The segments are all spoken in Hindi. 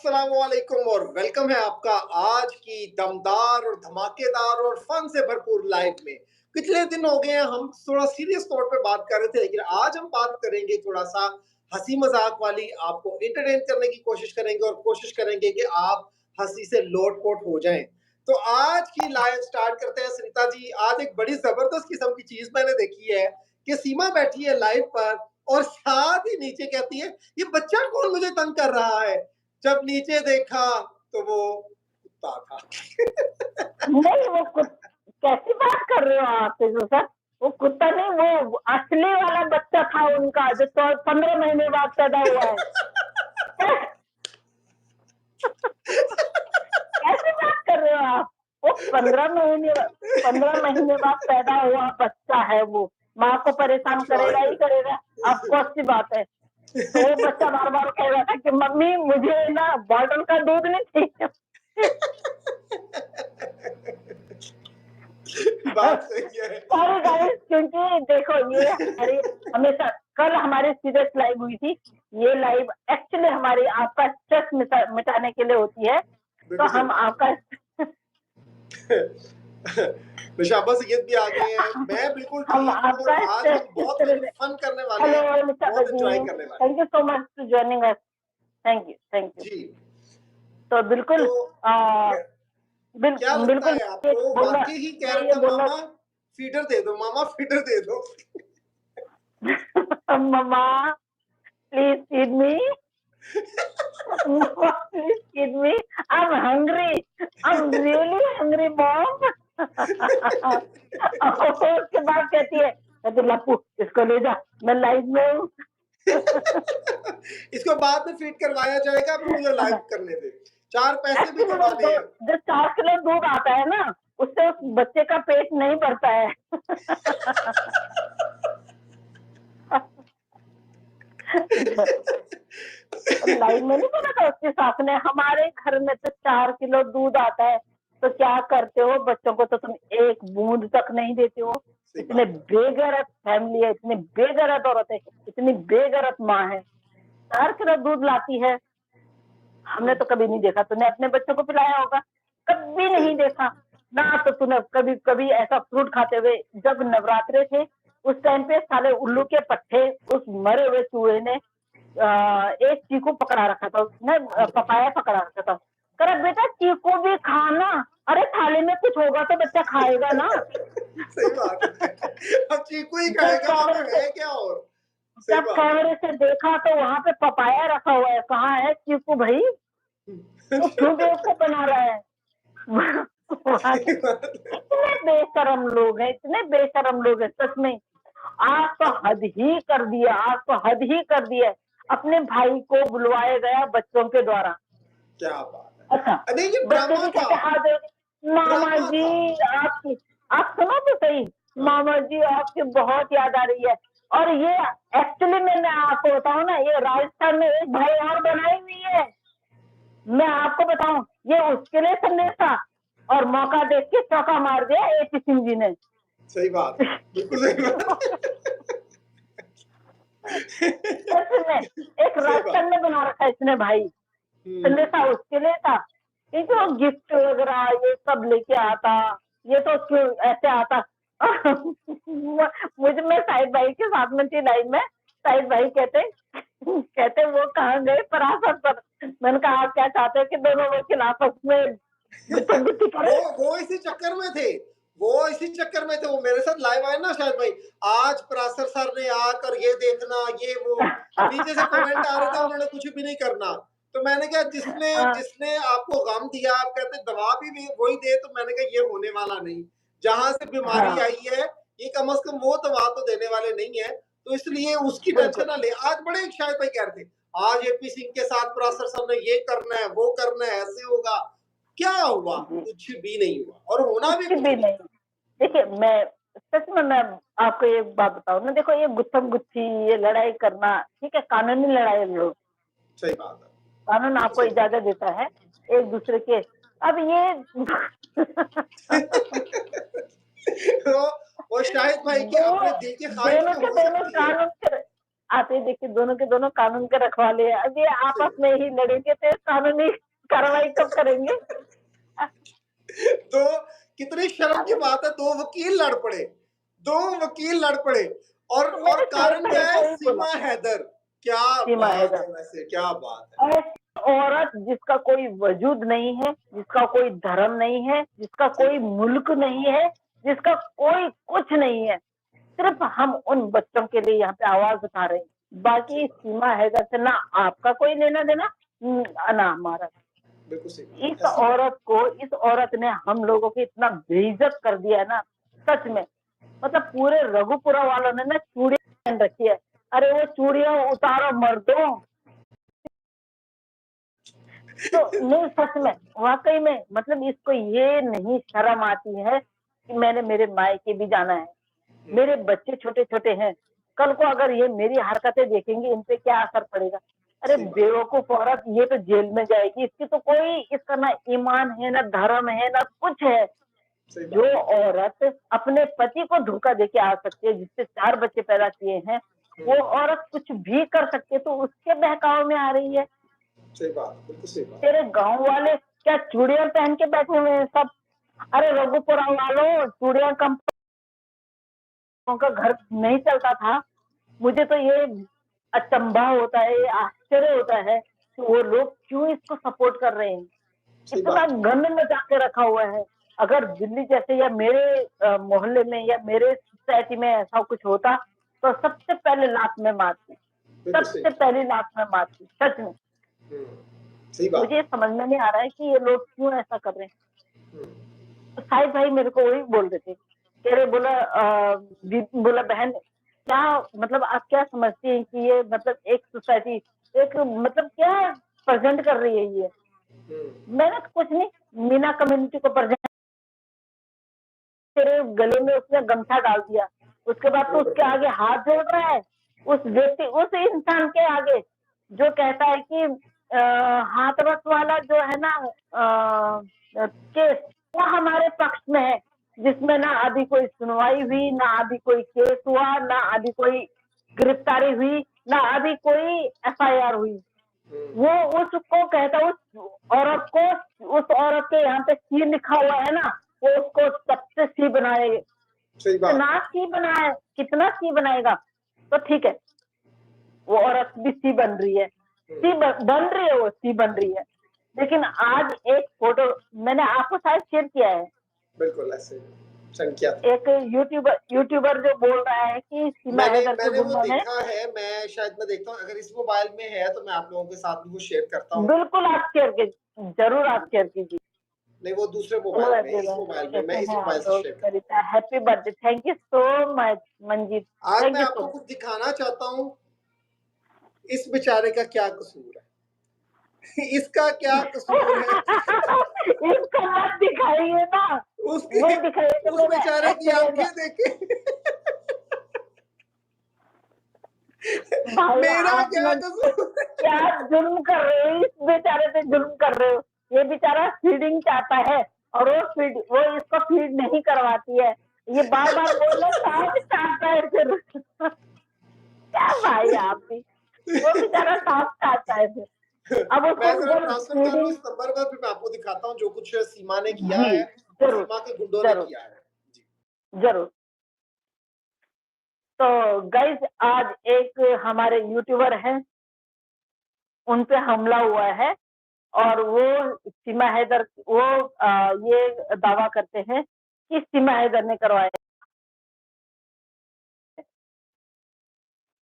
अस्सलामुअलैकुम और वेलकम है आपका आज की दमदार और धमाकेदार और फन से भरपूर लाइफ में। पिछले दिन हो गए हैं हम थोड़ा सीरियस तौर पे बात कर रहे थे, लेकिन आज हम बात करेंगे थोड़ा सा हंसी मजाक वाली, आपको एंटरटेन करने की कोशिश करेंगे और कोशिश करेंगे कि आप हंसी से लोटपोट हो जाएं। तो आज की लाइव स्टार्ट करते हैं। सरिता जी, आज एक बड़ी जबरदस्त किस्म की चीज मैंने देखी है कि सीमा बैठी है लाइव पर और साथ ही नीचे कहती है ये बच्चा कौन मुझे तंग कर रहा है। जब नीचे देखा तो वो कुत्ता था। नहीं कैसी बात कर रहे हो आप सर? वो कुत्ता नहीं, वो असली वाला बच्चा था उनका जो 15 महीने बाद पैदा हुआ है। कैसी बात कर रहे हो आप? वो 15 महीने बाद पैदा हुआ बच्चा है, वो माँ को परेशान करेगा ही करेगा। ऑफकोर्स की बात है। तो वो बच्चा बार बार कह रहा था कि मम्मी मुझे ना बॉटल का दूध नहीं चाहिए। बात सही है। सॉरी गाइस, क्योंकि देखो ये हमेशा कल हमारी सीरियस लाइव हुई थी। ये लाइव एक्चुअली हमारी आपका स्ट्रेस मिटाने के लिए होती है। तो हम आपका शाबाश सैयद भी आ गए हैं। मैं बिल्कुल ठीक हूँ और आज हम बहुत फन करने वाले हैं, बहुत एंजॉय करने वाले हैं। Thank you so much for joining us. Thank you ji. तो बिल्कुल क्या लगता है आपको? वाकई ही कह रहा था मामा फीडर दे दो, मामा फीडर दे दो। Mama please feed me, please feed me. I'm hungry. I'm really hungry, mom. उसके बाद कहती है लप्पू इसको ले जा, मैं लाइव में हूँ। इसको बाद में फीड करवाया जाएगा, पर मुझे लाइव करने दे। 4 पैसे भी करवाने हैं। जो 4 किलो दूध आता है ना, उससे उस बच्चे का पेट नहीं भरता है। लाइव में नहीं बोला था उसकी सास ने, हमारे घर में तो 4 किलो दूध आता है, तो क्या करते हो बच्चों को? तो तुम एक बूंद तक नहीं देते हो। इतने बेगैरत फैमिली है, इतनी बेगैरत औरत है, इतनी बेगैरत माँ है, 4 किलो दूध लाती है। हमने तो कभी नहीं देखा। तूने अपने बच्चों को पिलाया होगा? कभी नहीं देखा ना। तो तूने कभी कभी ऐसा फ्रूट खाते हुए? जब नवरात्रे थे उस टाइम पे साले उल्लू के पट्टे उस मरे हुए चूहे ने एक चीकू पकड़ा रखा था, उसने पपाया पकड़ा रखा था। करे बेटा चीकू भी खाना। अरे थाली में कुछ होगा तो बच्चा खाएगा ना। सही बात है। अब चीकू ही खाएगा तो है क्या? और जब कैमरे से देखा तो वहां पे पपाया रखा हुआ है। कहाँ है चीकू भाई? तो क्यों बेवकूफ बना रहा है? इतने बेशरम लोग हैं, इतने बेशरम लोग हैं सच में। आज तो हद ही कर दिया, आज तो हद ही कर दिया। अपने भाई को बुलवाया गया बच्चों के द्वारा। क्या बात है। अच्छा, बच्चे भी कहते मामा जी आपकी, आप सुनो तो सही, मामा जी आपकी बहुत याद आ रही है। और ये एक्चुअली में मैं आपको बताऊं ना, ये राजस्थान में एक भाई और बनाई हुई है। मैं आपको बताऊं, ये उसके लिए संदेशा और मौका देख के चौका मार दिया AP सिंह जी ने। सही बात, बिल्कुल सही बात। एक राजस्थान में बना रखा है इसने भाई। संदेशा उसके लिए था, क्योंकि वो गिफ्ट वगैरह ये सब लेके आता। ये तो क्यों ऐसे आता। मुझे, मैं साहिद भाई के साथ में थी लाइव में। साहिद भाई कहते वो कहाँ गए परासर पर। मैंने कहा आप क्या चाहते हैं कि दोनों वकील आपस में गुत्थी करें? वो इसी चक्कर में थे, वो इसी चक्कर में थे। वो मेरे साथ लाइव आए ना शायद भाई, आज परासर सर ने आकर ये देखना ये वो, नीचे से कमेंट आ रहे थे उन्होंने कुछ भी नहीं करना। तो मैंने कहा जिसने आपको गम दिया, आप कहते दवा भी वही दे, तो मैंने कहा ये होने वाला नहीं। जहां से बीमारी आई है ये कम से कम वो दवा तो देने वाले नहीं है, तो इसलिए उसकी टेंशन ना ले। आज बड़े शायद भाई कह रहे थे आज AP सिंह के साथ परासर सर ने ये करना है वो करना है, ऐसे होगा। क्या हुआ? कुछ भी नहीं हुआ और होना भी कुछ भी नहीं। देखिए मैं सच में मैं आपको एक बात बताऊं ना, देखो ये गुत्थम गुत्थी ये लड़ाई करना ठीक है, कानूनी लड़ाई लड़ो, सही बात है, कानून आपको इजाजत देता है एक दूसरे के। अब ये तो वो शाहिद भाई के अपने दिल की ख्वाहिश दोनों तो हो सकती है। आते ही देखिए दोनों के दोनों कानून के रखवाले हैं। अब ये आपस में ही लड़ेंगे तो कानूनी कार्रवाई कब करेंगे? तो कितनी शर्म की बात है, दो वकील लड़ पड़े, दो वकील लड़ पड़े, तो और मैंने कारण क्या को है? ही बोला, सीमा हैदर। क्या सीमा बात हैदर है, वैसे क्या बात है। ऐसी औरत जिसका कोई वजूद नहीं है, जिसका कोई धर्म नहीं है, जिसका सही कोई मुल्क नहीं है, जिसका कोई कुछ नहीं है, सिर्फ हम उन बच्चों के लिए यहाँ पे आवाज उठा रहे हैं। बाकी सीमा हैदर से ना आपका कोई लेना देना, ना हमारा। बिल्कुल सही इस बात है। औरत को, इस औरत ने हम लोगों की इतना बेइज्जत कर दिया है ना, सच में। मतलब पूरे रघुपुरा वालों ने ना चूड़ियां पहन रखी है। अरे वो चूड़ियां उतारो मर्दों। तो नहीं, सच में वाकई में, मतलब इसको ये नहीं शर्म आती है कि मैंने मेरे मायके भी जाना है, मेरे बच्चे छोटे छोटे हैं, कल को अगर ये मेरी हरकतें देखेंगे इन पे क्या असर पड़ेगा? अरे सही बात। बेवकूफ औरत, ये तो जेल में जाएगी, इसकी तो कोई, इसका ना ईमान है, ना धर्म है, ना कुछ है। सही जो बात। औरत अपने पति को धोखा देके आ सकती है, जिससे 4 बच्चे पैदा किए हैं, वो औरत कुछ भी कर सकती है, तो उसके बहकावे में आ रही है। सही बात, बिल्कुल सही बात। तेरे गांव वाले क्या चूड़ियां पहन के बैठे हुए हैं सब? अरे रघुपुरा वालों, चूड़ियां कम का घर नहीं चलता था। मुझे तो ये अचंभा होता है, ये आश्चर्य होता है कि वो लोग क्यों इसको सपोर्ट कर रहे हैं। सही इतना बात। गंद मचा के रखा हुआ है। अगर दिल्ली जैसे या मेरे मोहल्ले में या मेरे सोसाइटी में ऐसा कुछ होता तो सबसे पहले लात में मारती, बिल्कुल सही। सबसे पहली लात में मारती, सच में। सही बात। मुझे समझ में नहीं आ रहा है कि ये लोग क्यों ऐसा कर रहे हैं। हम्म। तो साहिब भाई मेरे को वही बोल रहे थे, कह रहे, बोला बोला बहन, क्या मतलब आप क्या समझती हैं कि ये मतलब एक सोसाइटी, एक मतलब क्या प्रेजेंट कर रही है ये? मैंने तो कुछ नहीं, मीना कम्युनिटी को प्रेजेंट, तेरे गले में उसने गमछा डाल दिया, उसके बाद तो उसके आगे हाथ जोड़ रहा है, उस व्यक्ति, उस इंसान के आगे जो कहता है कि हाथरस वाला जो है ना केस, वो हमारे पक्ष में है, जिसमें ना अभी कोई सुनवाई हुई, ना अभी कोई केस हुआ, ना अभी कोई गिरफ्तारी हुई, ना अभी कोई एफआईआर हुई। वो उसको कहता, उस औरत को, उस औरत के यहाँ पे सी लिखा हुआ है ना, वो उसको सबसे सी बनाए, सही बात। कितना सी बनाए, कितना सी बनाएगा? तो ठीक है, वो औरत भी सी बन रही है, सी बन रही है, वो सी बन रही है। लेकिन आज एक फोटो मैंने आपको शायद शेयर किया है, बिल्कुल ऐसे संख्या। एक यूट्यूबर जो बोल रहा है कि सीमा मैंने हैदर के मैंने वो गुंडों ने, देखा है, मैं शायद मैं देखता हूँ, अगर इस मोबाइल में है तो मैं आप लोगों के साथ भी वो शेयर करता हूँ। बिल्कुल आप शेयर कीजिए, जरूर आप शेयर कीजिए। नहीं, वो दूसरे हेलो मोबाइल में, इस एवरीवन, मोबाइल में, कैसे मैं इस हैं मोबाइल आप से लोग? शेयर करता Sarita, happy birthday, thank you so much Manjeet, हूँ। आज थैंक मैं यू आपको सो कुछ दिखाना चाहता हूँ, इस बेचारे का क्या कसूर है। इसका क्या कसूर है? मच। इसको मत दिखाइए ना, उसकी, वो दिखाइए तो उस मेरा बेचारे की एक्सीडेंट। आंखें देखे। भाई मेरा आप क्या ना कसूर क्या है? जुल्म कर रहे हो, इस बेचारे पे जुल्म कर रहे हो। ये बेचारा फीडिंग चाहता है और वो इसको फीड नहीं करवाती है, ये बार बार बोल रहे सांप चाहता है फिर। क्या भाई आप भी, वो बेचारा सांप चाहता है फिर, अब मैं उसको जरा फिर ट्रांसफर कर लूँ फीडिंग। इस नंबर पर, फिर मैं आपको दिखाता हूँ जो कुछ सीमा ने किया जी, है, जरूर, सीमा के गुंडों ने जरूर, किया है। जी। जरूर। तो गाइज आज एक हमारे यूट्यूबर हैं, उन पे हमला हुआ है, और वो सीमा हैदर, ये दावा करते हैं कि सीमा हैदर ने करवाया,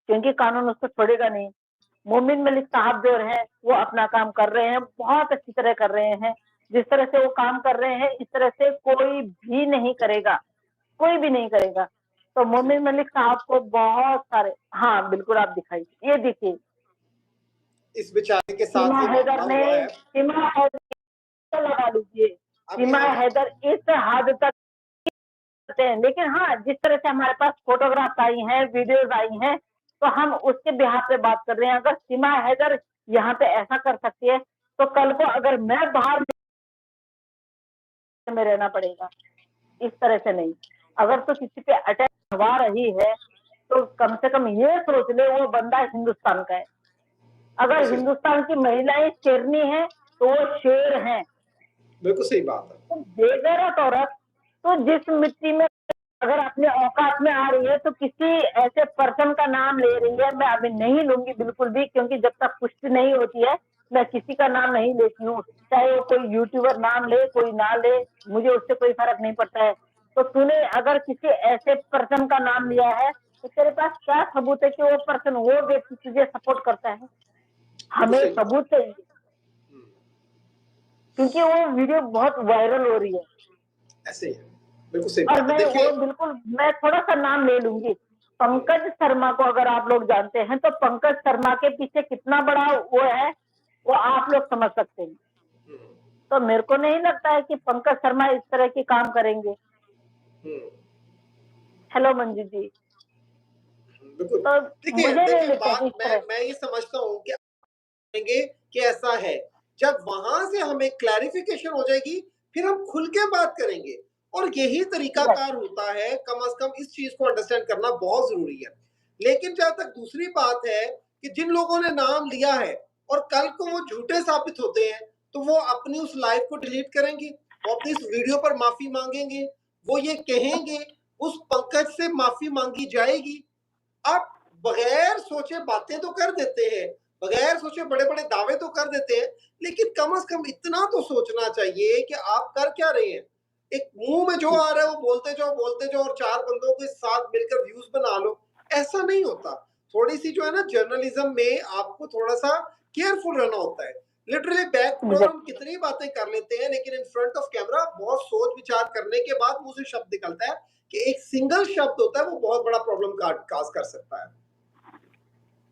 क्योंकि कानून उसको छोड़ेगा नहीं। मोमिन मलिक साहब जो है वो अपना काम कर रहे हैं, बहुत अच्छी तरह कर रहे हैं। जिस तरह से वो काम कर रहे हैं, इस तरह से कोई भी नहीं करेगा, कोई भी नहीं करेगा। तो मोमिन मलिक साहब को बहुत सारे, हाँ बिल्कुल आप दिखाइए, ये देखिए, इस बेचारे के साथ सीमा ये हैदर मामला ने, हुआ है। सीमा हैदर लगा लीजिए, अब सीमा यहाँ पर हैदर इस हद तक करते हैं। लेकिन हाँ, जिस तरह से हमारे पास फोटोग्राफ्स आई हैं, वीडियोस आई हैं, तो हम उसके बिहाफ पे बात कर रहे हैं। अगर सीमा हैदर यहाँ पे ऐसा कर सकती है, तो कल को अगर मैं बाहर में रहना पड़ेगा, इस तरह से नहीं। अगर तो किसी पे अटैक करवा रही है, तो कम से कम ये सोच ले वो बंदा हिंदुस्तान का है। अगर बिल्कुल सही, हिंदुस्तान की महिलाएं शेरनी है तो वो शेर हैं। बिल्कुल सही बात है। तो बेगैरत औरत तो जिस मिट्टी में अगर अपने औकात में आ रही है तो किसी ऐसे पर्सन का नाम ले रही है, मैं अभी नहीं लूंगी बिल्कुल भी, क्योंकि जब तक पुष्टि नहीं होती है मैं किसी का नाम नहीं लेती हूँ। चाहे वो कोई यूट्यूबर नाम ले कोई ना ले, मुझे उससे कोई फर्क नहीं पड़ता है। तो तूने अगर किसी ऐसे पर्सन का नाम लिया है तो तेरे पास क्या सबूत है कि वो पर्सन वो व्यक्ति तुझे सपोर्ट करता है? बिल्कुल हमें सही बात सबूत चाहिए, है। क्योंकि वो वीडियो बहुत वायरल हो रही है। ऐसे ही है, बिल्कुल सही और बात है। मैं वो देखिए, बिल्कुल मैं थोड़ा-सा नाम ले लूँगी। पंकज शर्मा को अगर आप लोग जानते हैं, तो पंकज शर्मा के पीछे कितना बड़ा वो है, वो आप लोग समझ सकते हैं। तो मेरे को नहीं लगता है कि पंकज शर्मा इस तरह के काम करेंगे। हेलो मंजू जी। बिल्कुल। तो देखिए मुझे नहीं देखिए लगता कि बात इस तरह। मैं ये समझता हूँ कि कहेंगे कि ऐसा है, जब वहां से हमें क्लैरिफिकेशन हो जाएगी फिर हम खुल के बात करेंगे। और यही यस, तरीकाकार होता है, कम से कम इस चीज को अंडरस्टैंड करना बहुत जरूरी है। लेकिन जहां तक दूसरी बात है कि जिन लोगों ने नाम लिया है और कल को वो झूठे साबित होते हैं, तो वो अपनी उस लाइफ को डिलीट करेंगे, वो अपनी इस वीडियो पर माफी मांगेंगे, वो ये कहेंगे उस पंकज से माफी मांगी जाएगी। आप बगैर सोचे बातें तो कर देते हैं, बगैर सोचे बड़े बड़े दावे तो कर देते हैं, लेकिन कम से कम इतना तो सोचना चाहिए कि आप कर क्या रहे हैं। एक मुंह में जो आ रहा है वो बोलते जाओ और चार बंदों के साथ मिलकर व्यूज बना लो, ऐसा नहीं होता। थोड़ी सी जो है ना जर्नलिज्म में आपको थोड़ा सा केयरफुल रहना होता है। लिटरली बैक डोर हम एग्जैक्टली। कितनी बातें कर लेते हैं, लेकिन इन फ्रंट ऑफ कैमरा बहुत सोच विचार करने के बाद मुंह से शब्द निकलता है कि एक सिंगल शब्द होता है वो बहुत बड़ा प्रॉब्लम काज कर सकता है।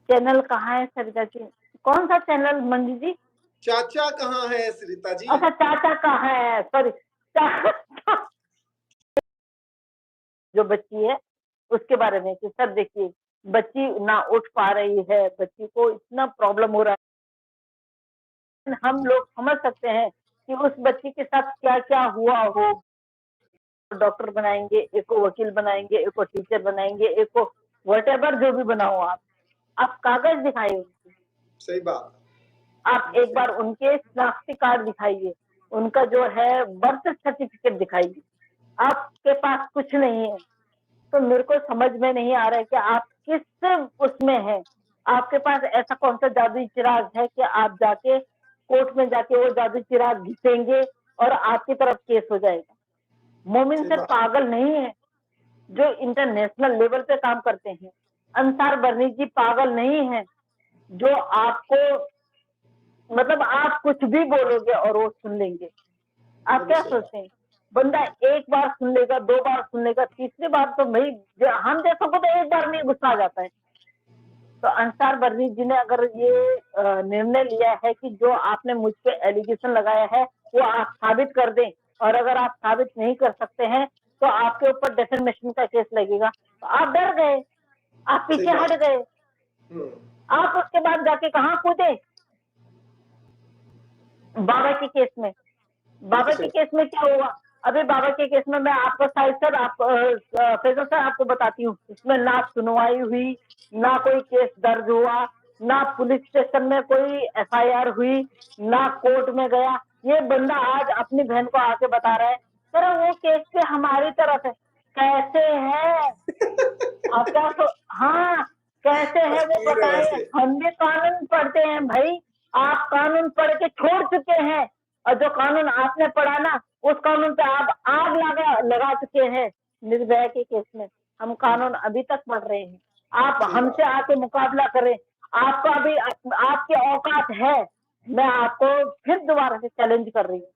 चैनल कहाँ है सरिता जी? कौन सा चैनल मंजू जी? चाचा कहाँ है सरिता जी? अच्छा, चाचा कहाँ है, सॉरी। जो बच्ची है उसके बारे में कि सर देखिए, बच्ची ना उठ पा रही है, बच्ची को इतना प्रॉब्लम हो रहा है। हम लोग समझ सकते हैं कि उस बच्ची के साथ क्या क्या हुआ हो। डॉक्टर बनाएंगे, एक को वकील बनाएंगे, एक को टीचर बनाएंगे, एक को वटेवर जो भी बनाओ आप कागज दिखाइए उनकी। सही बात आप है, एक सही बार बात। उनके शनाख्ती कार्ड दिखाइए, उनका जो है बर्थ सर्टिफिकेट दिखाइए। आपके पास कुछ नहीं है तो मेरे को समझ में नहीं आ रहा है कि आप किस उसमें हैं। आपके पास ऐसा कौन सा जादुई चिराग है कि आप जाके कोर्ट में जाके वो जादुई चिराग घिसेंगे और आपकी तरफ केस हो जाएगा? मोमिन सही सर बात। पागल नहीं है जो इंटरनेशनल लेवल पे काम करते हैं। अंसार बर्नी जी पागल नहीं है जो आपको, मतलब आप कुछ भी बोलोगे और वो सुन लेंगे। आप बिल्कुल क्या सही बात। सोचते हैं? बंदा एक बार सुन लेगा, दो बार सुन लेगा, तीसरी बार तो भाई हम जैसों को तो एक बार में गुस्सा आ जाता है। तो अंसार बर्नी जी ने अगर ये निर्णय लिया है कि जो आपने मुझ पे एलिगेशन लगाया है वो आप साबित कर दें, और अगर आप साबित नहीं कर सकते हैं तो आपके ऊपर डेफेमेशन का केस लगेगा, तो आप डर गए, आप सही पीछे हट बात। गए। हम्म। आप उसके बाद जाके कहाँ कूदे? बाबा के केस में। बिल्कुल बाबा के सही। केस में क्या हुआ? अभी बाबा के केस में मैं आपको साहिब सर, आप फैजल सर आपको बताती हूँ, इसमें ना सुनवाई हुई, ना कोई केस दर्ज हुआ, ना पुलिस स्टेशन में कोई एफआईआर हुई, ना कोर्ट में गया। ये बंदा आज अपनी बहन को आके बता रहा है सर वो केस पे हमारी तरफ है। कैसे है? आप क्या हाँ, कैसे है वो तस्वीर है बताएं। वैसे। हम भी कानून पढ़ते हैं भाई, आप कानून पढ़ के छोड़ चुके हैं, और जो कानून आपने पढ़ा ना उस कानून पे आप आग लगा लगा चुके हैं निर्भया के केस में। हम कानून अभी तक पढ़ रहे हैं, आप सही हमसे बात। आके मुकाबला करें। आपका अभी आपकी औकात है। मैं आपको फिर दोबारा से चैलेंज कर रही हूँ,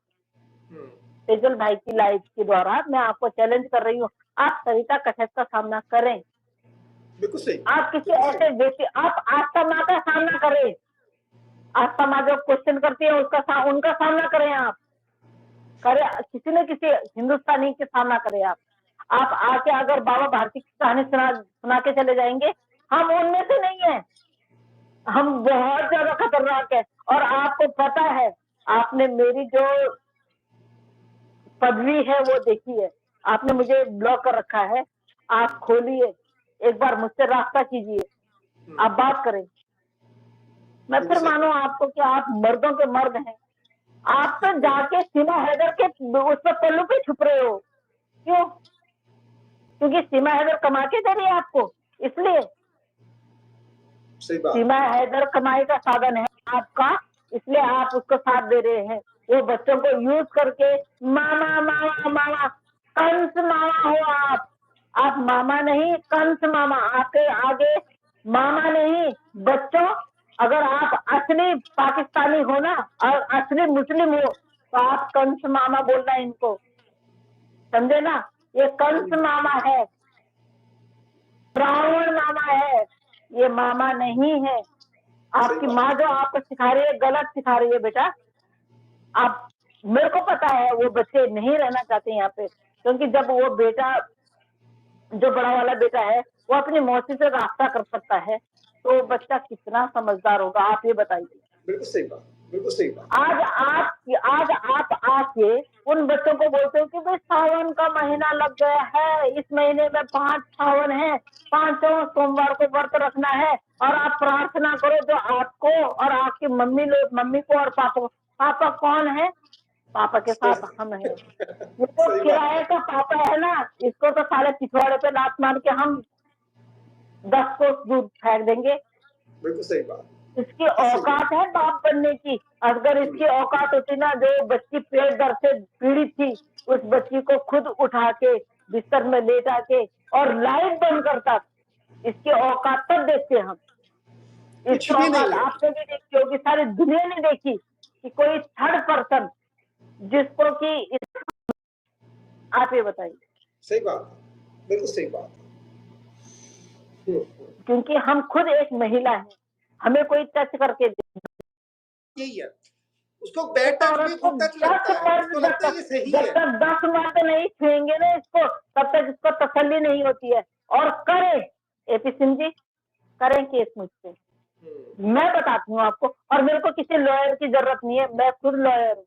हम्म। तेजल भाई की लाइफ के द्वारा मैं आपको चैलेंज कर रही हूँ, आप सरिता कश्यप का सामना करें। बिल्कुल सही। आप किसी बिल्कुल सही। ऐसे व्यक्ति, आप आस्था माँ का सामना करें। आस्था माँ जो क्वेश्चन करती है उनका सामना करें। आप करें, किसी न किसी हिंदुस्तानी के सामना करें। आप आके अगर बाबा भारती की कहानी सुना के चले जाएंगे, हम उनमें से नहीं है, हम बहुत ज्यादा खतरनाक है। और आपको पता है, आपने मेरी जो पदवी है वो देखी है, आपने मुझे ब्लॉक कर रखा है। आप खोलिए, एक बार मुझसे रास्ता कीजिए, आप बात करें, मैं फिर मानू आपको कि आप मर्दों के मर्द हैं। आप तो जाके सीमा हैदर के उस पर पल्लू पे छुप रहे हो, क्यों? क्योंकि सीमा हैदर कमा के दे रही है आपको, इसलिए। सही बात। सीमा हैदर कमाई का साधन है आपका, इसलिए आप उसको साथ दे रहे हैं। वो बच्चों को यूज करके मामा मामा मामा, कंस मामा हो आप मामा नहीं, कंस मामा। आपके आगे मामा नहीं, बच्चों। अगर आप असली पाकिस्तानी हो ना और असली मुस्लिम हो तो आप कंस मामा बोलना इनको, समझे ना? ये कंस मामा है, ब्राह्मण मामा है, ये मामा नहीं है। आपकी माँ जो आपको सिखा रही है गलत सिखा रही है बेटा। आप, मेरे को पता है वो बच्चे नहीं रहना चाहते यहाँ पे, क्योंकि जब वो बेटा, जो बड़ा वाला बेटा है, वो अपनी मौसी से रास्ता कर सकता है, तो बच्चा कितना समझदार होगा, आप ये बताइए। बिल्कुल सही बात, बिल्कुल सही बात। आज आप आके उन बच्चों को बोलते हो कि भाई सावन का महीना लग गया है, इस महीने में 5 सावन है, 5 सोमवार को व्रत रखना है, और आप प्रार्थना करो जो आपको और आपकी मम्मी को और पापा को। पापा कौन है? पापा के साथ हम हैं। ये तो किराए का पापा है ना, इसको तो साले पिछवाड़े पे लात मार के हम 10 कोस दूर फेंक देंगे। बिल्कुल सही बात। इसकी औकात है बाप बनने की। अगर इसकी औकात होती ना, जो बच्ची पेट दर्द से पीड़ित थी, उस बच्ची को खुद उठा के बिस्तर में लेटा के और लाइट बंद करता, इसकी औकात तब देखते हम। इसकी औकात आपने भी देखी होगी, सारी दुनिया ने देखी कि कोई थर्ड पर्सन जिसको कि आप ये बताइए। सही बात, बिल्कुल सही बात। क्योंकि हम खुद एक महिला है, हमें कोई टच करके यही है, उसको बैड टच भी गुड टच लगता है, उसको लगता है ये सही है। जब तक 10 मर्द नहीं छुएंगे ना इसको, तब तक इसको तसल्ली नहीं होती है। और करें एपी सिंह जी, करें केस मुझसे, मैं बताती हूँ आपको। और मेरे को किसी लॉयर की जरूरत नहीं है, मैं खुद लॉयर हूँ,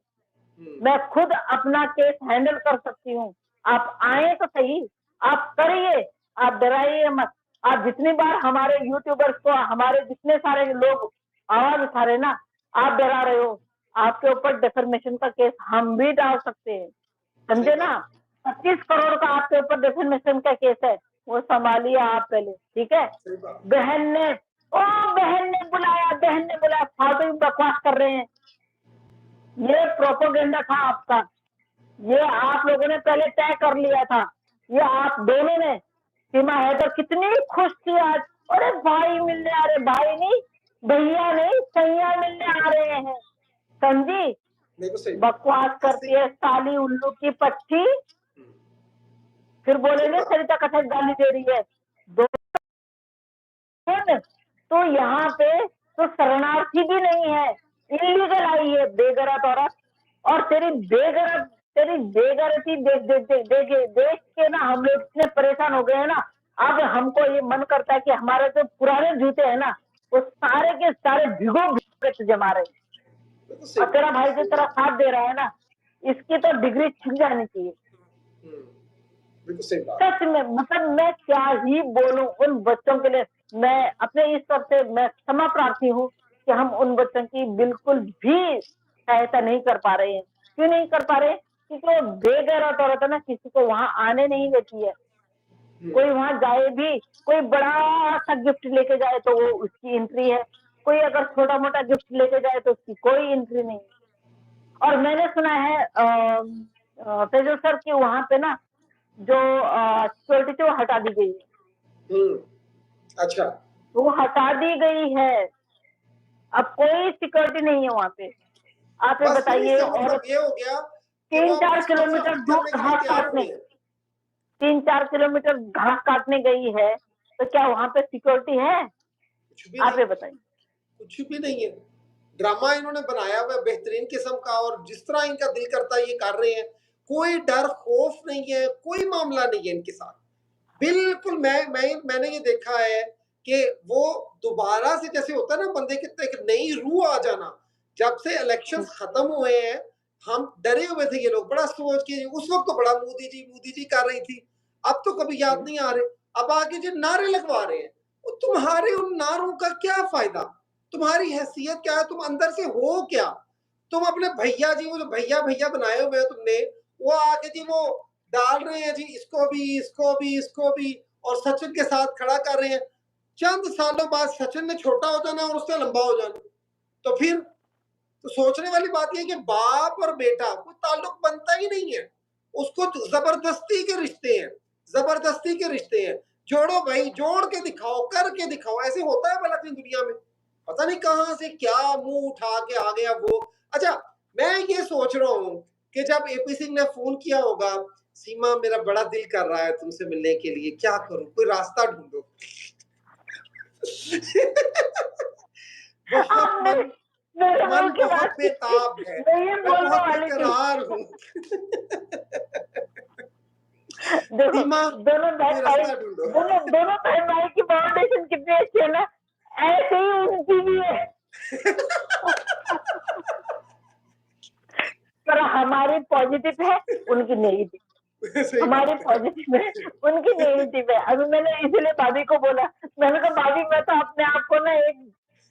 मैं खुद अपना केस हैंडल कर सकती हूँ। आप आए तो सही, आप करिए, आप डराइए मत। आप जितनी बार हमारे यूट्यूबर्स को, हमारे जितने सारे लोग आवाज उठा रहे ना, आप डरा रहे हो, आपके ऊपर डिफेमेशन का केस हम भी डाल सकते हैं, समझे ना? 25 करोड़ का आपके ऊपर डिफेमेशन का केस है, वो संभालिए आप पहले, ठीक है? बहन ने बुलाया, फालतू बकवास कर रहे हैं। ये प्रोपोगेंडा था आपका, ये आप लोगों ने पहले तय कर लिया था। ये आप दोनों ने, सीमा हैदर कितनी खुश थी आज, अरे भाई मिलने आ रहे, भाई नहीं, भैया नहीं, सैया मिलने आ रहे हैं, समझी? बकवास करती है साली उल्लू की पट्टी। फिर बोलेंगे सरिता कथक गाली दे रही है। तो यहाँ पे तो शरणार्थी भी नहीं है, इलीगल आई है बेगरत औरत। और तेरी बेगरती देख के ना हम लोग इतने परेशान हो गए हैं ना। अब हमको ये मन करता है कि हमारे जो पुराने जूते हैं ना, वो सारे के सारे भिगो के जमा रहे हैं। और तेरा भाई जो तेरा साथ दे रहा है ना, इसकी तो डिग्री छिप जानी चाहिए। सच में, मतलब मैं क्या ही बोलूं उन बच्चों के लिए। मैं अपने इस तरफ से मैं क्षमा प्रार्थी हूँ कि हम उन बच्चों की बिल्कुल भी सहायता नहीं कर पा रहे हैं। क्यों नहीं कर पा रहे? क्योंकि वो बेगैरत औरत है ना, किसी को वहां आने नहीं देती है। कोई वहां जाए भी, कोई बड़ा सा गिफ्ट लेके जाए तो वो उसकी एंट्री है, कोई अगर छोटा मोटा गिफ्ट लेके जाए तो उसकी कोई एंट्री नहीं है। और मैंने सुना है तेजल सर की वहां पे ना जो सिक्योरिटी थी वो हटा दी गई है। अच्छा, वो हटा दी गई है, अब कोई सिक्योरिटी नहीं है वहां पे। आप ये बताइए। और ये हो गया 3-4 किलोमीटर दूर घास काटने, 3-4 किलोमीटर घास काटने गई है, तो क्या वहां पे सिक्योरिटी है? आप ये बताइए। कुछ भी नहीं है। ड्रामा इन्होंने बनाया हुआ बेहतरीन किस्म का, और जिस तरह इनका दिल करता है ये कर रहे हैं। कोई डर खौफ नहीं है, कोई मामला नहीं है इनके साथ, बिल्कुल। मैंने ये देखा है कि वो दोबारा से जैसे होता है ना बंदे के एक नई रूह आ जाना। जब से इलेक्शंस खत्म हुए हैं, हम डरे हुए थे, ये लोग बड़ा सोच के, उस वक्त तो बड़ा मोदी जी कर रही थी, अब तो कभी याद नहीं आ रहे। अब आके जो नारे लगवा रहे हैं, वो तुम्हारे उन नारों का क्या फायदा? तुम्हारी हैसियत क्या है? तुम अंदर से हो क्या? तुम अपने भैया जी, वो जो भैया भैया बनाए हुए हैं तुमने, वो आके जी वो डाल रहे हैं जी, इसको भी इसको भी इसको भी, और सचिन के साथ खड़ा कर रहे हैं। चंद सालों बाद सचिन ने छोटा हो जाना और उससे लंबा हो जाना, तो फिर तो सोचने वाली बात यह है कि बाप और बेटा कोई ताल्लुक बनता ही नहीं है, उसको जबरदस्ती के रिश्ते हैं, जबरदस्ती के रिश्ते हैं। जोड़ो भाई, जोड़ के दिखाओ, करके दिखाओ। ऐसे होता है भला अपनी दुनिया में? पता नहीं कहां से क्या मुंह उठा के आ गया वो। अच्छा, मैं ये सोच रहा हूँ कि जब एपी सिंह ने फोन किया होगा, सीमा मेरा बड़ा दिल कर रहा है तुमसे मिलने के लिए, क्या करूं, कोई रास्ता ढूंढो। बहुत मन मन बहुत बेताब है, मैं बहुत बेकरार हूँ। सीमा, दोनों कोई रास्ता ढूंढो। दोनों बहन भाई की फाउंडेशन कितनी अच्छी है ना, ऐसे ही उनकी भी है। पर हमारी पॉजिटिव है, उनकी नेगेटिव। हमारी पॉजिटिव है, उनकी नेगेटिव है। अभी मैंने इसलिए भाभी को बोला, मैंने कहा भाभी मैं तो अपने आप को ना एक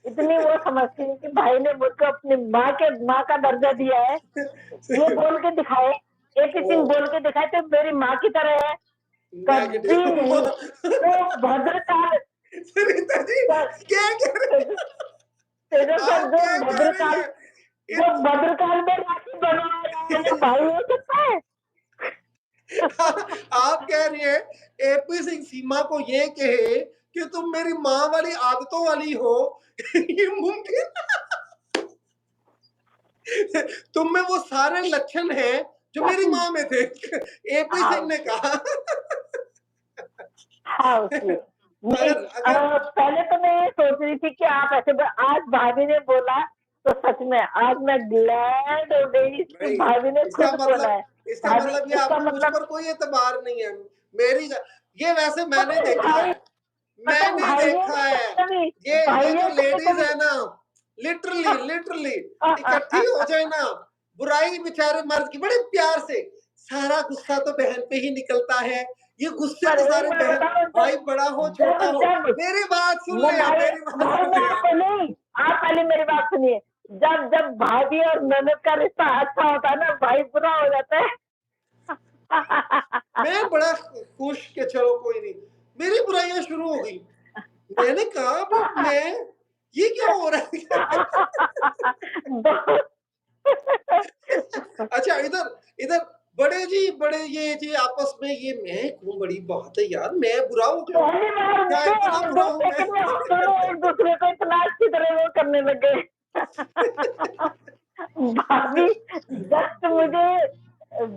इतनी वो समझती हूँ कि भाई ने मुझको अपनी माँ का दर्जा दिया है। ये बोल के दिखाए, एपी सिंह बोल के दिखाए तो मेरी माँ की तरह है, कभी नहीं। तो भद्रकाल सरिता जी क्या कह रहे हैं? आप जो क्या कह रही भद्रकाल हैं? जो भद्रकाल में राखी बनाया भाई हो सकता है। आप कह रही हैं एपी सिंह सीमा को ये कहे कि तुम मेरी माँ वाली आदतों वाली हो, ये मुमकिन? तुम में वो सारे लक्षण हैं जो मेरी माँ में थे, एपी सिंह ने कहा। हाँ उसमें नहीं, अगर पहले तो मैं ये सोच रही थी कि आप ऐसे, आज भाभी ने बोला तो सच में आज मैं ग्लैड हो गई कि भाभी ने खुद बोला है। इसका मतलब ये आपको मुझ पर कोई एतबार नहीं है मेरी। ये वैसे मैंने देखा है, मैंने देखा है, ये जो लेडीज है ना, लिटरली इकट्ठी हो जाए ना, बुराई बेचारे मर्द की बड़े प्यार से, सारा गुस्सा तो बहन पे ही निकलता है। ये गुस्से तो सारे बहन, भाई बड़ा हो छोटा हो। मेरी बात सुन ले, मेरी बात सुन ले। आप पहले मेरी बात सुनिए। जब जब भाभी और ननद का रिश्ता अच्छा होता है ना, भाई बुरा हो जाता है। मैं बड़ा खुश कि चलो कोई नहीं, मेरी बुराइयां शुरू हो गई। मैंने कहा मैं ये क्या हो रहा है? अच्छा, इधर इधर बड़े ये जी आपस में, ये मैं क्यों, बड़ी बात है यार, मैं बुरा हो गया हूँ क्या? इतना बुरा हूँ मैं? हम दोनों एक दूसरे को इतना अच्छी तरह वो करने लगे। भाभी जस्ट मुझे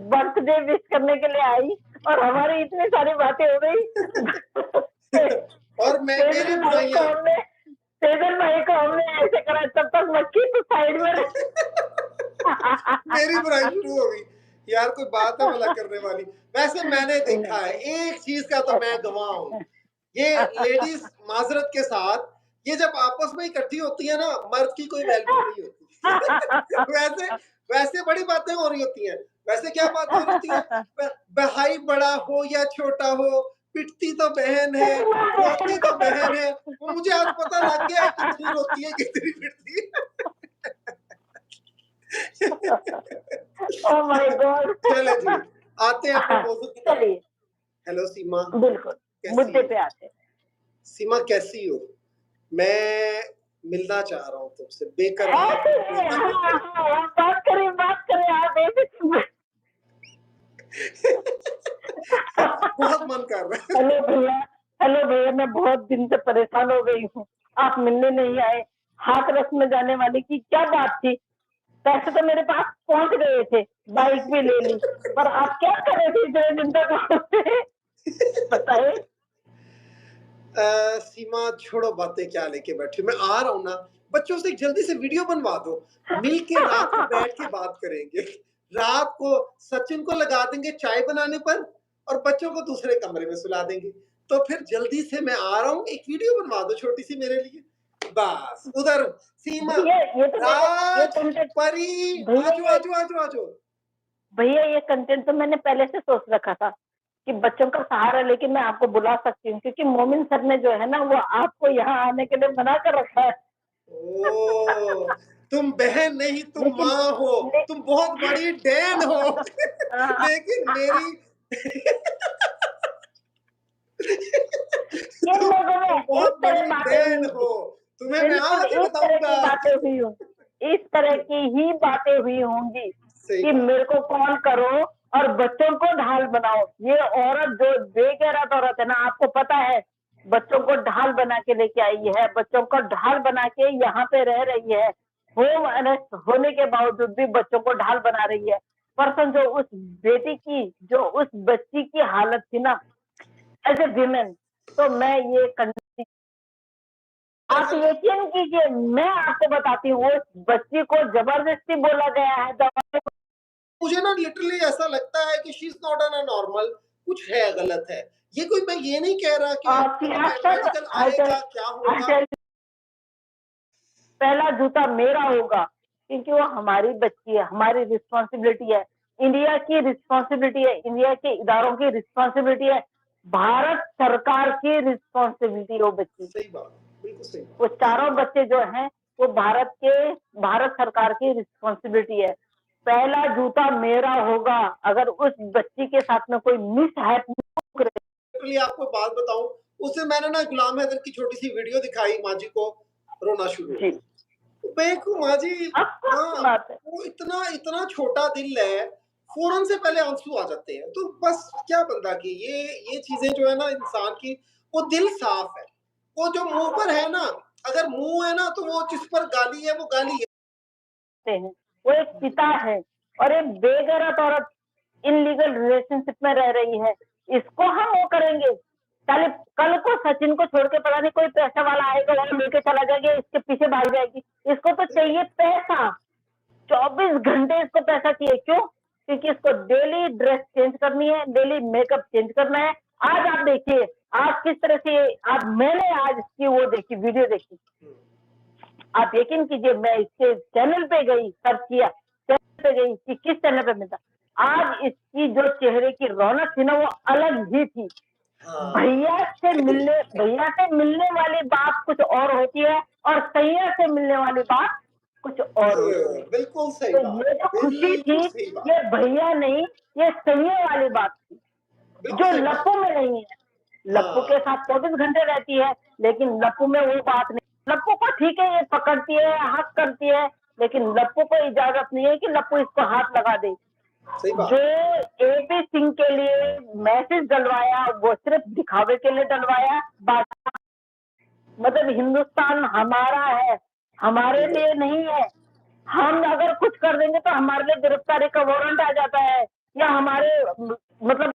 बर्थडे विश करने के लिए आई और हमारी इतनी सारी बातें हो गई। और मैं मेरी बुराइयां, तेजन भाई को हमने ऐसे करा, तब तक मक्खी तो साइड में मेरी बुराई शुरू हो गई। यार कोई बात है भला करने वाली। वैसे मैंने देखा है, एक चीज का तो मैं गवाह हूँ, ये लेडीज माजरत के साथ, ये जब आपस में इकट्ठी होती है ना, मर्द की कोई वैल्यू नहीं होती। वैसे वैसे बड़ी बातें हो रही होती हैं। वैसे क्या बातें हो रही होती हैं? भाई बड़ा हो या छोटा हो, पिटती तो बहन है, रोती तो बहन है। वो मुझे आज पता लग गया है कितनी रोती है, कितनी पिटती है। Oh my God. चले जी, आते हैं अपने मौजू की तरफ। चलिए, हेलो सीमा, बिल्कुल मुद्दे पे आते हैं। सीमा कैसी हो? मैं मिलना चाह रहा हूँ तुमसे, बेकरार बात करें आप बहुत मन कर रहा है। हेलो भैया, मैं बहुत दिन से परेशान हो गई हूँ, आप मिलने नहीं आए। हाथ रस्म जाने वाली की क्या बात थी? पैसे तो मेरे पास पहुंच गए थे, बाइक भी ले ली, पर आप क्या कर रहे थे इतने दिन तक? बताइए। सीमा छोड़ो बातें, क्या लेके बैठी, मैं आ रहा हूँ ना। बच्चों से जल्दी से वीडियो बनवा दो, मिल के रात को बैठ के बात करेंगे। रात को सचिन को लगा देंगे चाय बनाने पर, और बच्चों को दूसरे कमरे में सुला देंगे। तो फिर जल्दी से मैं आ रहा हूँ, एक वीडियो बनवा दो छोटी सी मेरे लिए। बस उधर सीमा, राज, परी, आजो आजो आजो आजो। भैया ये कंटेंट तो मैंने पहले से सोच रखा था कि बच्चों का सहारा लेके मैं आपको बुला सकती हूँ, क्योंकि मोमिन सर ने जो है ना वो आपको यहाँ आने के लिए मना कर रखा है। ओ, तुम बहन नहीं तुम लेकिन माँ हो, ले, तुम बहुत बड़ी डैन हो। लेकिन मेरी इन लोगों तुम में इस बहुत तरह बड़ी बातें डैन हुई हो, थी, तुम्हें मैं बिल्कुल आके इस तरह की बताऊंगा। बातें हुई हों, इस तरह की ही बातें हुई होंगी सही कि बात। मेरे को कॉल करो और बच्चों को ढाल बनाओ। ये औरत जो बेगैरत औरत है ना, आपको पता है, बच्चों को ढाल बना के लेके आई है, बच्चों को ढाल बना के यहाँ पे रह रही है, होम अरेस्ट होने के बावजूद भी बच्चों को ढाल बना रही है। परसों जो उस बेटी की, जो उस बच्ची की हालत थी ना, एज ए विमेन, तो मैं ये आप दरअसल यकीन कीजिए, मैं आपको बताती हूँ, उस बच्ची को जबरदस्ती बोला गया है दवा। मुझे ना लिटरली ऐसा लगता है कि she is not an normal, कुछ है, गलत है। ये कोई, मैं ये नहीं कह रहा कि फिर पैथोलॉजिकल आएगा, क्या होगा। पहला जूता मेरा होगा, क्योंकि वो हमारी बच्ची है, हमारी रिस्पॉन्सिबिलिटी है, इंडिया की रिस्पॉन्सिबिलिटी है, इंडिया के इदारों की रिस्पॉन्सिबिलिटी है, भारत सरकार की रिस्पॉन्सिबिलिटी है वो बच्ची। सही बात, बिल्कुल सही वो बात। चारों बच्चे जो हैं वो भारत सरकार की रिस्पॉन्सिबिलिटी है। पहला जूता मेरा होगा अगर उस बच्ची के साथ में कोई मिस लिटरली आपको बात बताऊं, उस दिन मैंने ना गुलाम हैदर की छोटी सी वीडियो दिखाई, माँ जी को रोना शुरू हो जी, गया। मैं कहूं माँ जी, अब हाँ, बात है। वो इतना इतना छोटा दिल है, फौरन से पहले आंसू आ जाते हैं। तो बस क्या बंदा की ये चीजें जो है ना इंसान की, वो दिल साफ है। वो जो मुंह पर है ना, अगर मुंह है ना तो वो जिस पर गाली है वो गाली है। हैं वो एक पिता है और एक बेगैरत औरत इनलीगल रिलेशनशिप में रह रही है, इसको हम वो करेंगे। कल को सचिन को छोड़ के पता नहीं कोई पैसा वाला आएगा और लेके चला जाएगा, इसके पीछे भाग जाएगी। इसको तो चाहिए पैसा, 24 घंटे इसको पैसा चाहिए। क्यों? क्योंकि इसको डेली ड्रेस चेंज करनी है, डेली मेकअप चेंज करना है। आज आप देखिए, आज किस तरह से आप, मैंने आज की वो देखी, वीडियो देखी, आप यकीन कीजिए, मैं इसके चैनल पे गई, सर्च किया, चैनल पे गई कि किस चैनल पे मिलता। आज इसकी जो चेहरे की रौनक थी ना वो अलग ही थी। हाँ, भैया से मिलने वाली बात कुछ और होती है और सैया से मिलने वाली बात कुछ और होती है। बिल्कुल सही तो बात, ये जो खुशी थी, बिल्कुल सही बात, ये भैया नहीं, ये सैया वाली बात थी, बिल्कुल जो सही बात। लप्पू में नहीं है। लप्पू के हाँ, साथ 24 घंटे रहती है, लेकिन लप्पू में वो बात नहीं। लप्पू को ठीक है, ये पकड़ती है, हक करती है, लेकिन लप्पू को इजाजत नहीं है कि लप्पू इसको हाथ लगा दे। सही जो बात। एपी सिंह के लिए मैसेज डलवाया, वो सिर्फ दिखावे के लिए डलवाया। मतलब हिंदुस्तान हमारा है, हमारे लिए नहीं है। हम अगर कुछ कर देंगे तो हमारे लिए गिरफ्तारी का वारंट आ जाता है, या हमारे मतलब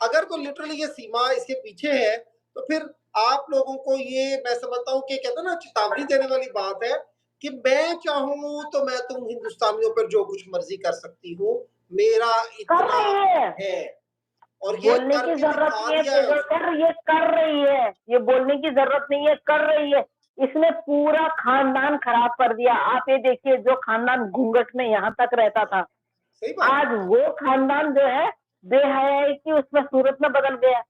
अगर तो लिटरली ये सीमा इसके पीछे है, तो फिर आप लोगों को ये, मैं समझता हूँ कि कहते हैं ना, चेतावनी देने वाली बात है कि मैं चाहूँ तो मैं तुम हिंदुस्तानियों पर जो कुछ मर्जी कर सकती हूँ, मेरा कर इतना रही है। है। और ये बोलने की करके जरूरत दिखा नहीं है दिया है उसने। तेजस्वर, ये कर रही है। ये बोलने की जरूरत नहीं है, कर रही है। इसने पूरा खानदान खराब कर दिया। आप ये देखिए, जो खानदान घूंघट में यहाँ तक रहता था, सही बात। आज वो खानदान जो है बेहयाई की उसमें सूरत में बदल गया।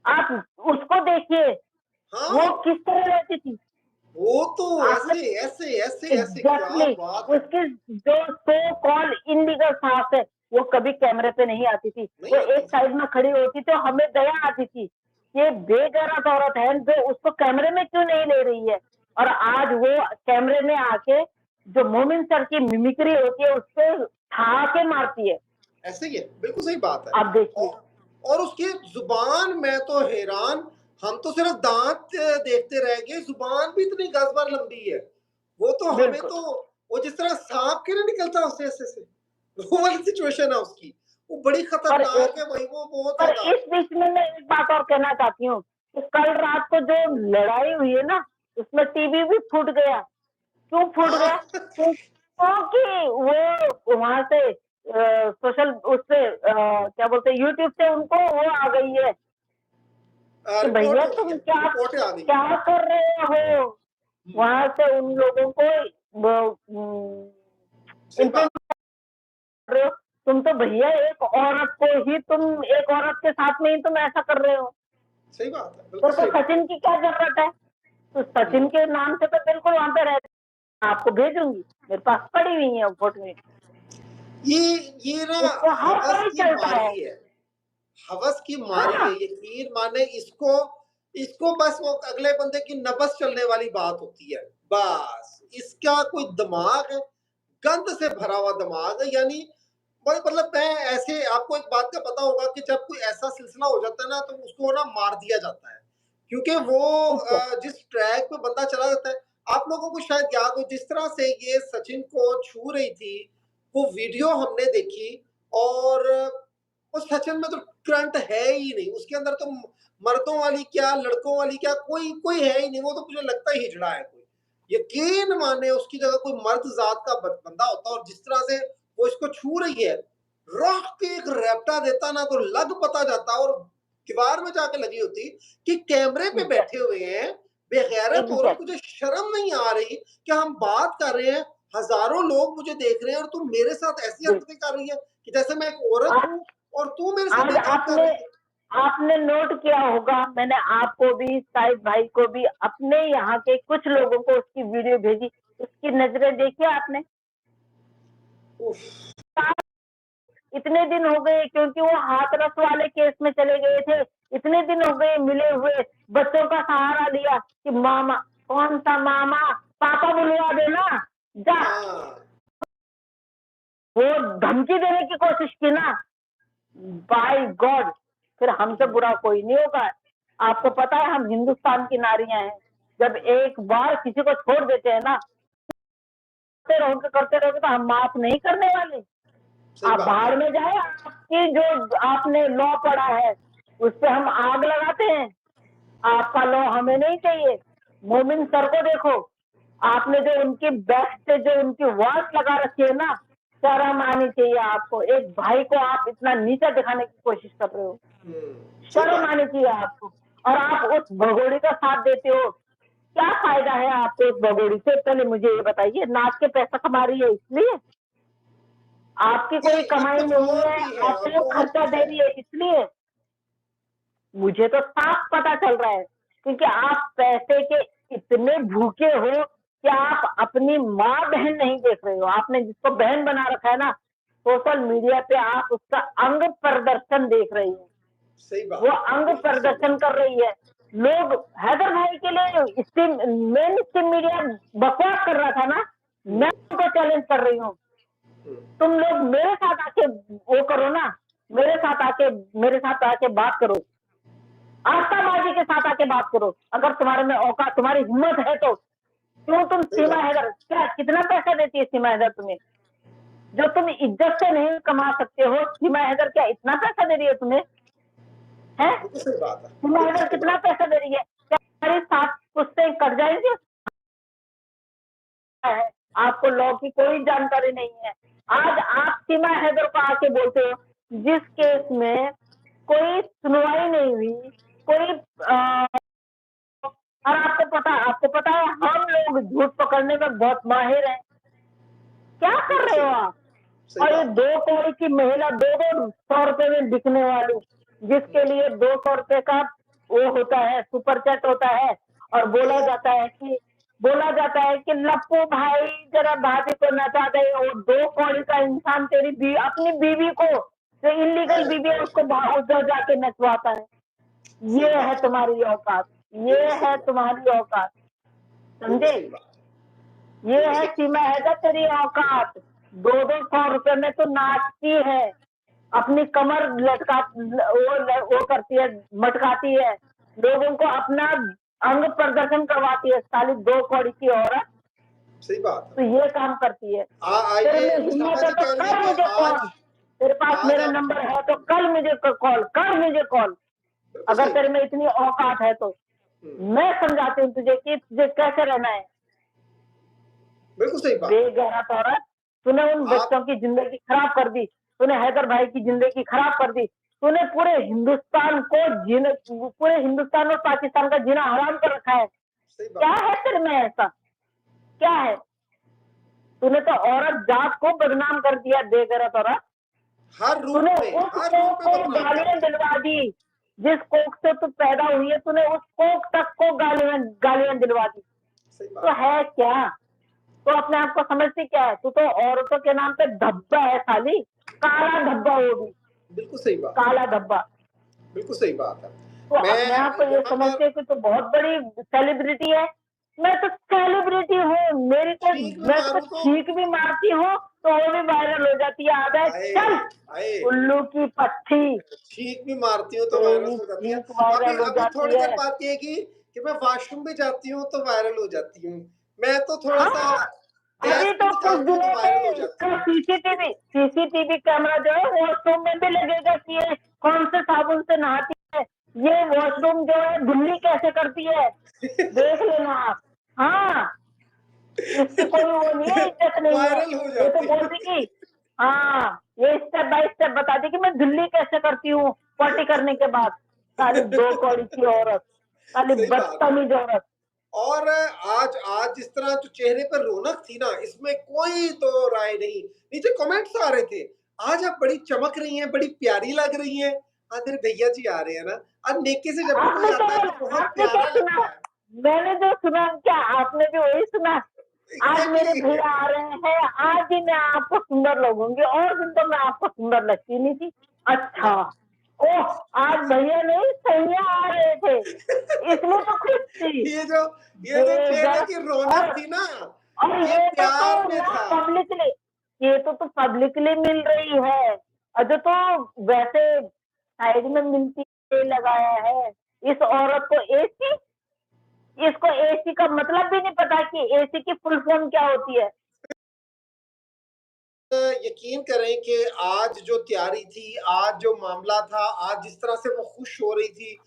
आप उसको देखिए, वो हाँ, किस तरह रहती थी। वो तो आपने ऐसे ऐसे ऐसे ऐसे, क्या एग्जैक्टली बात है। उसकी जो सो कॉल इनलीगल सास है, वो कभी कैमरे पे नहीं आती थी। वो नहीं एक आती थी। साइड में खड़ी होती थी, हमें दया आती थी, ये बेगैरत औरत है जो उसको कैमरे में क्यों नहीं ले रही है। और आज वो कैमरे में आके जो मोमिन सर की मिमिक्री होती है उससे ठा के मारती है। ऐसे ही है, बिल्कुल सही बात है। आप देखिए, और उसकी जुबान, मैं तो हैरान, हम तो सिर्फ दांत देखते रह गए, जुबान भी इतनी 10 बार लंबी है। वो तो हमें बिल्कुल। तो, वो जिस तरह सांप के ना निकलता है उससे ऐसे से, वो वाली सिचुएशन है उसकी। वो बड़ी पर खतरनाक है भाई, वो बहुत पर ज्यादा। इस बीच में मैं एक बात और कहना चाहती हूँ कि कल रात को जो लड़ाई हुई है ना, उसमें टीवी भी फूट गया। क्यों फूट हाँ। गया? क्योंकि वो वहां से सोशल उससे क्या बोलते हैं, यूट्यूब से उनको वो आ गई है कि रिपोर्ट भैया हो गई तुम है, क्या रिपोर्टें आ गई हैं। क्या कर रहे हो। वहां से उन लोगों को सही बात। इम्प्लीमेंट कर रहे हो, तुम तुम तो भैया एक औरत को ही तुम एक औरत के साथ में ही तुम ऐसा कर रहे हो। सही बात है, बिल्कुल तो सही बात। सचिन की क्या जरूरत है? तो सचिन के नाम से तो बिल्कुल वहां पे रहते, आपको भेजूंगी, मेरे पास पड़ी हुई है फोटो। ये ना इसको हर हवस कोई की चलता है। मारी है, हवस की मारी हाँ, है, यकीन माने इसको इसको बस वो अगले बंदे की नबज चलने वाली बात होती है, बस इसका कोई दिमाग गंद से भरा हुआ दिमाग है। यानी भाई मतलब मैं ऐसे, आपको एक बात का पता होगा कि जब कोई ऐसा सिलसिला हो जाता है ना तो उसको ना मार दिया जाता है, क्योंकि वो किसको? जिस ट्रैक पे बंदा चला जाता है। आप लोगों को शायद याद हो, जिस तरह से ये सचिन को छू रही थी, वो वीडियो हमने देखी, और उस सचिन में तो करंट है ही नहीं, उसके अंदर तो मर्दों वाली क्या लड़कों वाली क्या कोई कोई है ही नहीं, वो तो मुझे लगता ही हिजड़ा है कोई। यकीन माने उसकी जगह कोई मर्द जात का बंदा होता, और जिस तरह से वो इसको छू रही है, रख के एक रैप्टा देता ना तो लग पता जाता, और दीवार में जाके लगी होती कि कैमरे पे बैठे हुए हैं बेगैरत औरत, एग्जैक्ट। तुझे शर्म नहीं आ रही कि हम बात कर रहे हैं, हजारों लोग मुझे देख रहे हैं, और तुम मेरे साथ ऐसी हरकतें कर रही है कि जैसे मैं एक औरत आज हूं और तू मेरे साथ आज ये काम कर आपने रही है। आपने नोट किया होगा, मैंने आपको भी, साहिब भाई को भी, अपने यहाँ के कुछ लोगों को उसकी वीडियो भेजी, उसकी नजरें देखी आपने? उफ, इतने दिन हो गए, क्योंकि वो हाथरस वाले केस में चले गए थे, इतने दिन हो गए मिले हुए, बच्चों का सहारा लिया कि मामा, कौन सा मामा, पापा बुलवा देना, जा। हाँ वो धमकी देने की कोशिश की ना, बाय गॉड, फिर हमसे बुरा कोई नहीं होगा। आपको पता है हम हिंदुस्तान की नारियां हैं, जब एक बार किसी को छोड़ देते हैं ना, करते रहोगे तो हम माफ नहीं करने वाले। सही आप बात है। बाहर में जाए, आपकी जो आपने लॉ पढ़ा है उस पे हम आग लगाते हैं, आपका लॉ हमें नहीं चाहिए। मोमिन सर को देखो, आपने जो उनकी बैक से जो उनकी वॉच लगा रखी है ना, शर्म आनी चाहिए आपको। एक भाई को आप इतना नीचा दिखाने की कोशिश कर रहे हो, सही शर्म बात आनी है। चाहिए आपको। और आप उस भगोड़ी का साथ देते हो, क्या फायदा है आपको उस भगोड़ी से? पहले मुझे ये बताइए, नाच के पैसा कमा रही है इसलिए? आपकी कोई ये कमाई कुछ नहीं और है, भी है, और आपको बहुत खर्चा कुछ दे है। रही है इसलिए? मुझे तो साफ पता चल रहा है, क्योंकि आप पैसे के इतने भूखे हो कि आप अपनी माँ बहन नहीं देख रहे हो। आपने जिसको बहन बना रखा है ना, सोशल मीडिया पे आप उसका अंग प्रदर्शन देख रही हो, सही वो बात है, अंग बिल्कुल सही प्रदर्शन बात। कर रही है। लोग हैदर भाई के लिए मेन स्ट्रीम मीडिया बकवास कर रहा था ना, मैं उनको चैलेंज कर रही हूँ, हम्म, तुम लोग मेरे साथ आके वो करो ना, मेरे साथ आके बात करो, आस्थाबाजी के साथ आके बात करो। अगर तुम्हारे में औकात, तुम्हारी हिम्मत है तो क्यों तुम सही सीमा बात है, हैदर, क्या कितना पैसा देती है सीमा हैदर तुम्हें? जो तुम इज्जत से नहीं कमा सकते हो, सीमा हैदर क्या इतना पैसा दे रही है तुम्हें? है? बिल्कुल सही बात है, सीमा बिल्कुल हैदर सही कितना बात पैसा दे रही है? क्या हमारी साथ पुश्तें कट जाएंगे? है, आपको लॉ की कोई जानकारी नहीं है। आज आप सीमा हैदर को आके बोलते हो, जिस केस में कोई सुनवाई नहीं हुई, कोई और आपको पता है हम लोग झूठ पकड़ने में बहुत माहिर हैं। क्या है, कर बिल्कुल रहे सही हो बात, आप? सही और ये बात है। 2 कौड़ी की महिला, 2-2 100 रुपए में बिकने वाली, जिसके लिए 200 रुपए का वो होता है, सुपर चैट होता है, और बोला जाता है कि लप्पू भाई जरा भाभी को नचा दे। वो 2 कौड़ी का इंसान अपनी बीवी को, जो इलीगल हाय बीवी है, हाय, उसको उधर जाके नचवाता है। सही ये है बात है, तुम्हारी औकात, ये बिल्कुल सही है बात, तुम्हारी औकात, बिल्कुल समझे? सही बात, ये बिल्कुल है सही। सीमा हैदर तेरी औकात। 2-2 100 रुपए में तो नाचती है, अपनी कमर वो करती है, मटकाती है, लोगों को अपना अंग प्रदर्शन करवाती है, साली 2 कौड़ी की औरत। सही बात तो है। ये काम करती है। तेरे ये में शर्मा हिम्मत है जी तो कह रही है कर कि मुझे आज, कॉल, तेरे पास आज मेरा आप, नंबर है तो कर मुझे कॉल, कर मुझे कॉल। बिल्कुल अगर सही तेरे बात। में इतनी औकात है तो हम्म, मैं समझाती हूँ तुझे कि तुझे कैसे रहना है। बिल्कुल सही बात है। बेगैरत औरत, तूने उन आप, बच्चों की जिंदगी खराब कर दी, तूने हैदर भाई की जिंदगी खराब कर दी, तूने पूरे हिंदुस्तान और पाकिस्तान का जीना हराम कर रखा है। सही क्या बात है। है तेरे में ऐसा? क्या है? तूने तो औरत जात को बदनाम कर दिया, बेगैरत औरत। हर रूप तूने में, उस हर कोक रूप में को बदनाम कर गालियां दिया। दिलवा दी, जिस कोक से तू पैदा हुई है, तूने उस कोक तक को गालियां गालियां दिलवा दी। सही तो बात। है क्या? तो अपने आप को समझती क्या है? तू तो औरतों के नाम पे धब्बा है खाली, काला धब्बा, वो भी बिल्कुल सही बात। काला धब्बा। बिल्कुल सही बात है। तो मैं अपने आप को ये यहाँ पर समझते है कि तू बहुत बड़ी सेलिब्रिटी है। मैं तो सेलिब्रिटी हूँ, मेरी तो छींक भी मैं तो मारूँ तो छींक भी मारती हूँ तो वो भी वायरल हो जाती है। आ गए हाय, चल हाय! उल्लू की पट्टी, छींक भी मारती हूँ तो वायरल तेरी हो जाती है। छींक अभी वायरल हो अभी जाती थोड़ी देर है। बात ये है कि मैं वॉशरूम भी जाती हूँ तो वायरल हो जाती हूँ। मैं तो थोड़ा-सा हाँ, गैस अभी भी तो कुछ निकालती हूँ तो दिनों वायरल हो में जाती इसका हूँ। सीसीटीवी कैमरा जो है वॉशरूम में भी लगेगा कि ये कौन से साबुन से नहाती है, ये वॉशरूम जो है धुल्ली कैसे करती है, देख लेना आप। हाँ, इसकी कोई वो नहीं है, इज्जत नहीं है। वायरल हो ये तो जाती हूँ। बोलती कि हाँ, ये स्टेप बाय स्टेप बताती कि मैं धुल्ली कैसे करती हूँ पॉटी करने के बाद। साली दो कौड़ी की औरत, साली सही बात है। बदतमीज औरत। और आज आज जिस तरह जो चेहरे पर रौनक थी ना, इसमें कोई तो राय नहीं। नीचे कमेंट्स आ रहे थे, आज आप बड़ी चमक रही हैं, बड़ी प्यारी लग रही हैं। हाँ, मेरे भैया जी आ रहे हैं ना, आज नेकी से जब भी कोई आपने क्या आता है तो बोला? बहुत आपने क्या प्यारा सुना? लगता है। मैंने जो सुना क्या आपने भी वही सुना? आज मेरे एग्ज़ैक्टली। भैया आ रहे हैं, आज ही मैं आपको सुंदर लगूंगी, और दिन तो मैं आपको सुंदर लगती नहीं थी। अच्छा, ओह, आज भैया नहीं सैया आ रहे थे, इसलिए तो खुश थी। ये जो ये जो चेहरे बेइज्जत। की रौनक और थी ना, और ये ये तो प्यार तू में ना था। पब्लिकली, ये तो पब्लिकली मिल रही है, और जो तो वैसे साइड में मिलती है, लगाया है इस औरत को एसी। इसको एसी का मतलब भी नहीं पता कि एसी की फुल फॉर्म क्या होती है। यकीन करें कि आज जो तैयारी थी, आज जो मामला था, आज जिस तरह से वो खुश हो रही थी,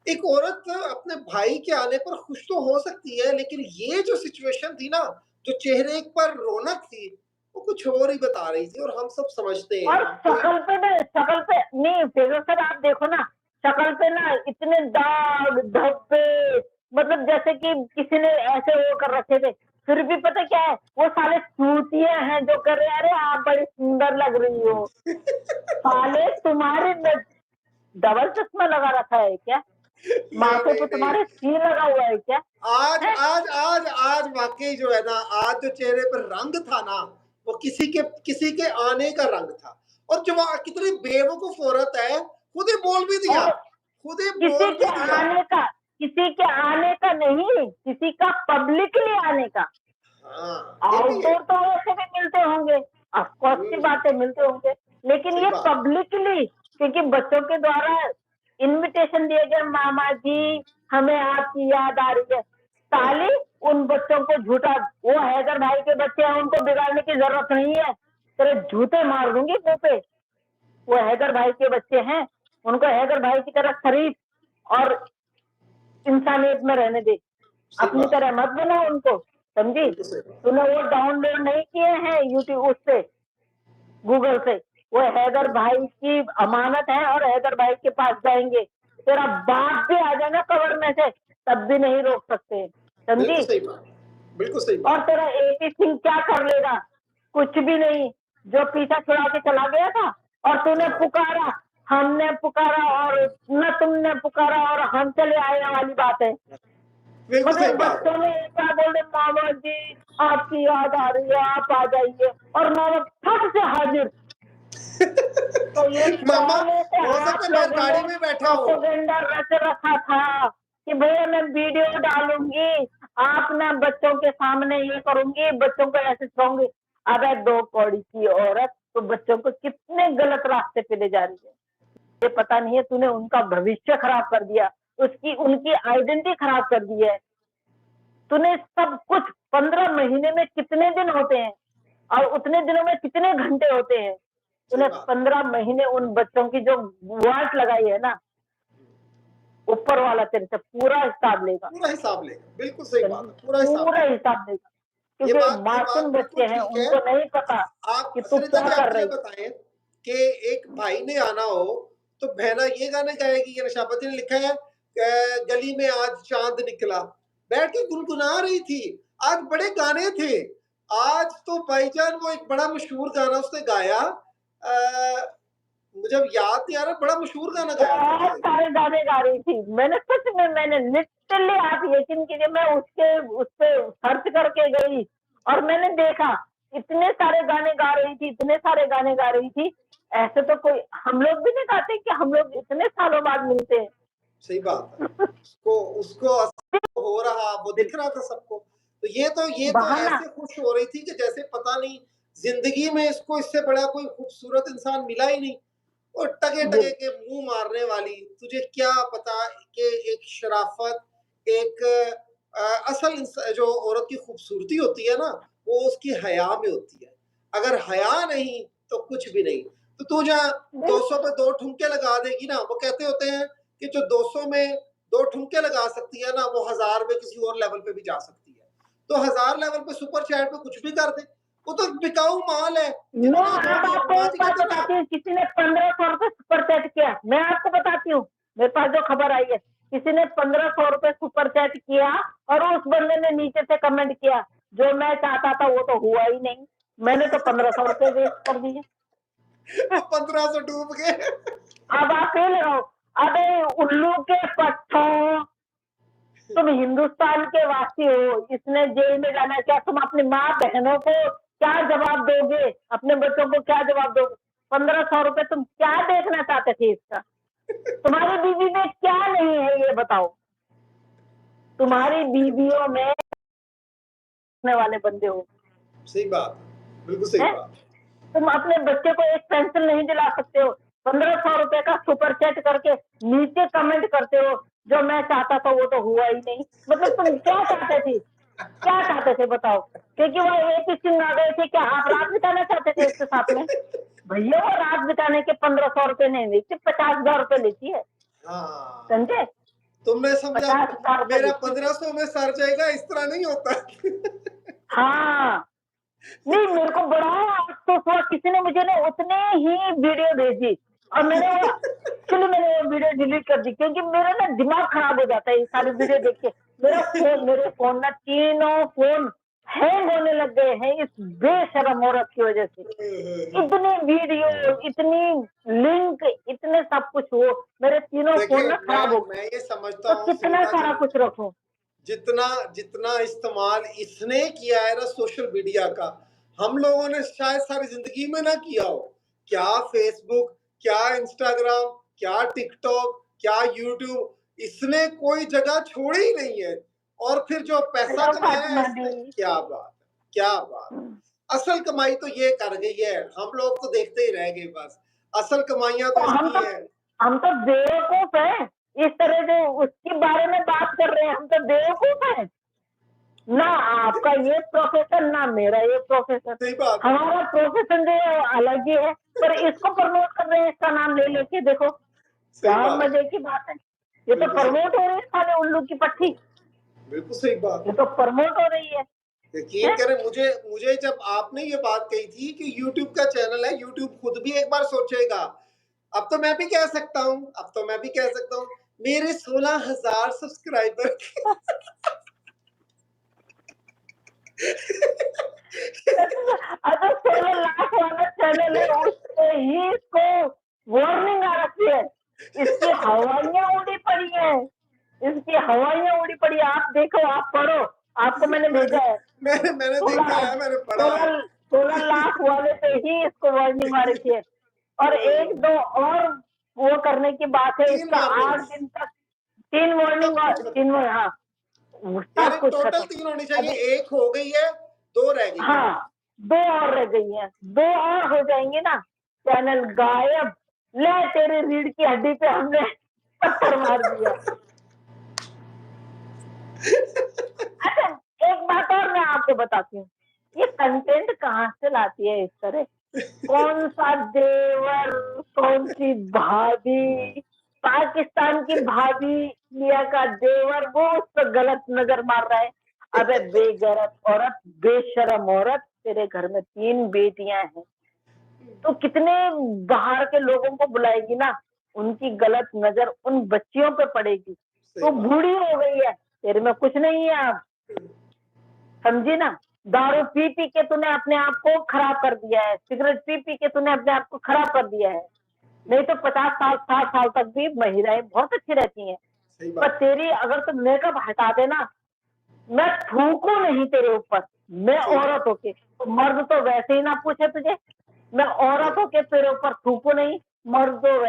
एक औरत अपने भाई के आने पर खुश तो हो सकती है, लेकिन ये जो सिचुएशन थी ना, जो चेहरे पर रौनक थी, वो कुछ और ही बता रही थी और हम सब समझते हैं। और कोई शकल पे नहीं फिरोज सर, आप देखो ना, शकल पे ना इतने दाग धब्बे, मतलब जैसे कि किसी ने ऐसे वो कर रखे थे। फिर भी पता क्या है, वो साले चूतिए हैं जो कर रहे हैं, अरे आप बड़ी सुंदर लग रही हो। साले तुम्हारे डबल चश्मा लगा रखा है क्या? नहीं, माथे नहीं, पे नहीं। तुम्हारे सी लगा हुआ है क्या? आज है? आज आज आज वाक़ई जो है ना, आज जो चेहरे पर रंग था ना, वो किसी के आने का रंग था। और जो कितनी बेवकूफ़ औरत है, खुद ही बोल भी दिया, और खुद ही किसी बोल के भी दिया। आने का, किसी के आने का नहीं, किसी का पब्लिकली आने का। हाँ, ये भी है। आउटडोर तो वैसे भी मिलते होंगे, ऑफकोर्स की बात है, मिलते होंगे, लेकिन सही ये बात। पब्लिकली, क्योंकि बच्चों के द्वारा इनविटेशन दिए गए, मामा जी हमें आपकी याद आ रही है। साली उन बच्चों को झूठा, वो हैदर भाई के बच्चे हैं, उनको बिगाड़ने की जरूरत नहीं है, तेरे जूते मार दूंगी मुंह पे। वो हैदर भाई के बच्चे हैं, उनको हैदर भाई की तरह शरीफ और इंसानियत में रहने दे, सही अपनी बात। तरह मत बना उनको, समझी? बिल्कुल सही बात। तूने वो डाउनलोड नहीं किए हैं यूट्यूब उससे, गूगल से, वो हैदर भाई की अमानत है और हैदर भाई के पास जाएंगे। तेरा बाप भी आ जाए ना कबर में से, तब भी नहीं रोक सकते, बिल्कुल समझी? सही बात। बिल्कुल सही और बात। तेरा एपी सिंह क्या कर लेगा? कुछ भी नहीं, जो पीछा छुड़ा के चला गया था, और तूने हाँ, पुकारा, हमने पुकारा, और न तुमने पुकारा और हम चले आए वाली बात है। बिल्कुल सही मतलब बात बच्चों ने क्या बोल रहे, मामा जी आपकी याद आ रही है, आप आ जाइए, और मामा फट से हाजिर। तो ये है। मामा, पहले से हो सकता आप है मैं लोगों ने गाड़ी में बैठा हूँ। प्रोपेगेंडा रच रखा था कि भैया मैं वीडियो डालूंगी, आप ना बच्चों के सामने ये करूंगी, बच्चों को ऐसे छूंगी। अबे दो कौड़ी की औरत, तो बच्चों को कितने गलत रास्ते पे ले जा रही है, ये पता नहीं है। तूने उनका भविष्य खराब कर दिया, उसकी उनकी आइडेंटिटी खराब कर दी है तूने। सब कुछ 15 महीने में कितने दिन होते हैं, और उतने दिनों में कितने घंटे होते हैं? सही तूने बात। 15 महीने उन बच्चों की जो वाट लगाई है ना, ऊपर वाला तेरे से पूरा हिसाब लेगा, पूरा हिसाब लेगा। बिल्कुल सही बात है, पूरा हिसाब पूरा लेगा। हिसाब लेगा, ये क्योंकि बात ये बात मासूम बिल्कुल बच्चे हैं, ठीक है। उनको नहीं पता कि आप तू सरिता क्या जी, आप कर ये रही। बताएं कि एक भाई ने आना हो तो बहना ये गाने गाएगी कि नशापति ने लिखा है गली में आज चांद निकला, बैठ के गुनगुना रही थी। आज बड़े गाने थे। आज तो भाईजान वो एक बड़ा मशहूर गाना उसने गाया, मुझे याद नहीं आ रहा, बड़ा मशहूर गाना गाया था बहुत उसने। सारे गाने गा रही थी। मैंने सच में, मैंने लिटरली, आप यकीन कीजिए, मैं उस पे सर्च करके गई और मैंने देखा इतने सारे गाने गा रही थी, इतने सारे गाने गा रही थी। ऐसे तो कोई, हम लोग भी नहीं गाते कि हम लोग इतने सालों बाद मिलते हैं। सही बात है। उसको उसको हो रहा, वो दिख रहा था सबको। तो ये तो बहाना। ऐसे खुश हो रही थी कि जैसे पता नहीं जिंदगी में इसको इससे बड़ा कोई खूबसूरत इंसान मिला ही नहीं। और टके टके के मुंह मारने वाली, तुझे क्या पता कि एक शराफत, एक असल जो औरत की खूबसूरती होती है ना, वो उसकी हया में होती है। अगर हया नहीं तो कुछ भी नहीं। तो तू जहाँ 200 पे 2 ठुमके लगा देगी ना, वो कहते होते हैं कि जो 200 में 2 ठुमके लगा सकती है ना, वो 1000 में किसी और लेवल पे भी जा सकती है। तो 1000 लेवल पे सुपर चैट पे कुछ भी कर दे, वो तो बिकाऊ माल है। मैं जितना अब दोगे, आपको माँ एक जी बात कहते हैं ना। बताती हूँ, किसी ने 1500 रुपए सुपर चैट किया, मैं आपको बताती हूँ, मेरे पास जो खबर आई है, किसी ने 1500 रुपए सुपर चैट किया और उस बंदे ने नीचे से कमेंट किया, जो मैं चाहता था वो तो हुआ ही नहीं, मैंने तो 1500 रुपए वेस्ट कर दिए। वो 1500 डूब गए। अब आप ये लगाओ, अबे उल्लू के पट्टों, तुम हिंदुस्तान के वासी हो, इसने जेल में जाना है, क्या तुम अपनी माँ बहनों को क्या जवाब दोगे, अपने बच्चों को क्या जवाब दोगे? 1500 रुपए तुम क्या देखना चाहते थे इसका? तुम्हारी बीवी में क्या नहीं है ये बताओ? तुम्हारी बीवियों में रखने वाले बंदे हो, सही बात, बिल्कुल सही है? बात। तुम अपने बच्चे को एक पेंसिल नहीं दिला सकते हो, 1500 रुपए का सुपर चैट करके नीचे कमेंट करते हो, जो मैं चाहता था वो तो हुआ ही नहीं। मतलब तुम क्या चाहते थे, क्या चाहते थे बताओ? क्योंकि वो एक ही सिंह आ गए थे, क्या आप रात बिताना चाहते थे उसके साथ में? भैया वो रात बिताने के 1500 रुपए नहीं लेती, 50,000 रुपए लेती है, हाँ, समझे? तुमने समझा। 50,000 रुपए मेरा लेती है। 1500 में सर जाएगा, इस तरह नहीं होता। हाँ, नहीं, मेरे को बड़ा अफसोस हुआ, किसी ने मुझे ना उतने ही वीडियो भेजी और मैंने वो वीडियो डिलीट कर दी, क्योंकि मेरा ना दिमाग खराब हो जाता है ये सारी वीडियो देख के। मेरे फोन ना, तीनों फोन हैंग होने लग गए हैं इस बेशरम औरत की वजह से। इतनी वीडियो, इतनी लिंक, इतने सब कुछ हो, मेरे तीनों फोन देखिए, ना खराब हो मैं गए। ये समझता तो हूँ कितना सुनीता सारा जी, कुछ रखूं? जितना जितना इस्तेमाल इसने किया है ना सोशल मीडिया का, हम लोगों ने शायद सारी जिंदगी में ना किया हो। क्या फेसबुक, क्या इंस्टाग्राम, क्या टिकटॉक, क्या यूट्यूब, इसने कोई जगह छोड़ी ही नहीं है। और फिर जो पैसा हेलो कमाया है फातिमा दी। इसने, क्या बात है, क्या बात है। असल कमाई तो ये कर गई है, हम लोग तो देखते ही रह गए बस। असल कमाइयां तो तो हम इसकी तो है। हम तो बेवकूफ हैं, इस तरह जो उसके बारे में बात कर रहे हैं, हम तो बेवकूफ हैं। ना आपका ये प्रोफेशन, ना मेरा ये प्रोफेशन। सही बात है। हमारा प्रोफेशन जो है वो अलग ही है, पर इसको प्रमोट कर रहे हैं, इसका नाम ले लेके देखो, सही क्या बात, मजे की बात है। ये तो बिल्कुल सही प्रमोट बात, हो रही है साले उल्लू की पट्टी, बिल्कुल सही बात। ये तो प्रमोट हो रही है। यकीन करें, मुझे मुझे जब आपने ये बात कही थी कि YouTube का चैनल है, YouTube खुद भी एक बार सोचेगा। अब तो मैं भी कह सकता हूँ, अब तो मैं भी कह सकता हूँ, मेरे 16,000 सब्सक्राइबर। अगर 16 लाख वाला चैनल है, उससे ही इसको वार्निंग आ रखी है, इसकी हवाइयां उड़ी पड़ी है, इसकी हवाइयां उड़ी पड़ी है। आप देखो, आप पढ़ो, आपको मैंने भेजा है। मैंने देखा सोलह है, मैंने पढ़ा है। सोलह 16 लाख वाले पे ही इसको वार्निंग आ रखी है। और एक दो और वो करने की बात है, 3 इसका 8 वार्निंग्स, दिन तक 3 वार्निंग सब और कुछ खत्म। 3, हाँ, यानी सब कुछ टोटल खत्म। 3 होनी चाहिए, अभी 1 हो गई है, 2 रह गई है। हाँ, 2 और रह गई हैं, 2 और हो जाएंगी ना, चैनल गायब। ले तेरी रीढ़ की हड्डी पे हमने पत्थर मार दिया। अच्छा, एक बात और मैं आपको बताती हूँ, ये कंटेंट कहाँ से लाती है इस तरह? कौन सा देवर, कौन सी भाभी, पाकिस्तान की भाभी, इंडिया का देवर, वो उस पर गलत नजर मार रहा है। अबे बेगैरत औरत, बेशरम औरत, तेरे घर में 3 बेटियां हैं, तो कितने बाहर के लोगों को बुलाएगी ना, उनकी गलत नजर उन बच्चियों पे पड़ेगी। सही तो बात। बूढ़ी हो गई है, तेरे में कुछ नहीं है आप, समझी ना? दारू पी पी के तूने अपने आप को खराब कर दिया है, सिगरेट पी पी के तूने अपने आप को खराब कर दिया है। नहीं तो 50 साल 60 साल तक भी महिलाएं बहुत अच्छी रहती हैं। सही पर बात। तेरी अगर तुम मेकअप हटा देना, मैं थूकू नहीं तेरे ऊपर। मैं सही औरत बात। होके, तो मर्द तो वैसे ही ना पूछे तुझे, मैं औरत होके तेरे ऊपर थूकू नहीं, मर्द तो